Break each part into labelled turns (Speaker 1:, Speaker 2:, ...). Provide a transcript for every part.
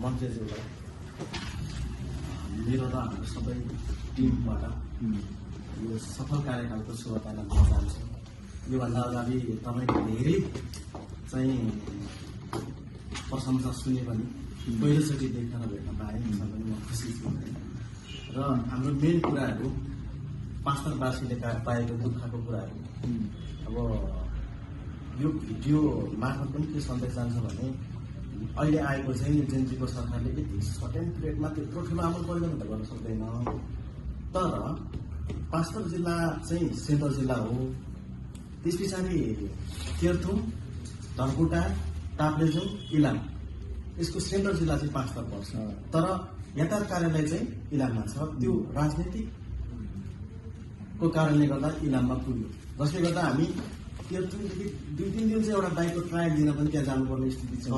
Speaker 1: मन्त्रीज्यूलाई मेरो र हाम्रो सबै टिमबाट यो सफल कार्यकालको शुभकामना दिन चाहन्छु। योभन्दा अगाडि तपाईँले धेरै चाहिँ प्रशंसा सुने पनि पहिलोचोटि देख्न र भेट्न पाएँ, त्यसमा पनि म खुसी छु। र हाम्रो मेन कुराहरू पास्टरवासीले पाएको दुःखको कुराहरू अब यो भिडियो मार्फत पनि के सन्देश जान्छ भने अहिले आएको चाहिँ जेनजीको सरकारले यति सर्टेन पिरियडमा त्यत्रो ठुलो आमूल परिवर्तन त गर्न सक्दैन। तर पाँचथर जिल्ला चाहिँ सेन्ट्रल जिल्ला हो, त्यस पछाडि तेह्रथुम, धनकुटा, ताप्लेजुङ, इलाम, यसको सेन्ट्रल जिल्ला चाहिँ पाँचथर पर्छ। तर यातायात कार्यालय चाहिँ इलाममा छ। त्यो राजनीतिकको कारणले गर्दा इलाममा पुग्यो, जसले गर्दा हामी तेह्रथुमदेखि 2-3 दिन चाहिँ एउटा बाइकको ट्रायल दिन पनि त्यहाँ जानुपर्ने स्थिति छ।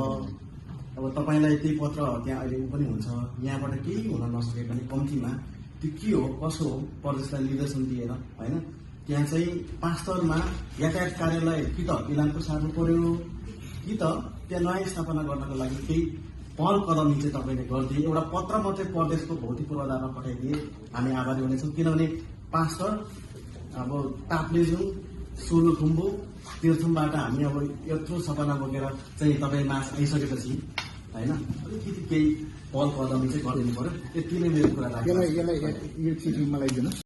Speaker 1: अब तपाईँलाई त्यही पत्र त्यहाँ अहिले पनि हुन्छ, यहाँबाट केही हुन नसके पनि कम्तीमा त्यो के हो कसो हो प्रदेशलाई निर्देशन दिएर होइन, त्यहाँ चाहिँ पाँचथरमा यातायात कार्यालय कि त इलामको सार्नु पर्यो कि त त्यहाँ नयाँ स्थापना गर्नको लागि केही पहल कदमी चाहिँ तपाईँले गरिदिए एउटा पत्र मात्रै प्रदेशको भौतिक पूर्वाधारमा पठाइदिए हामी आभारी हुनेछौँ। किनभने पाँचथर अब ताप्लेजुङ, सोलुखुम्बु, तेह्रथुमबाट हामी अब यत्रो सपना बोकेर चाहिँ तपाईँ मास आइसकेपछि होइन अलिकति केही पहल कदमी चाहिँ गरिदिनु पर्यो। यति नै मेरो कुरा लाग्छ।
Speaker 2: यो चिठी मलाई दिनुहोस्।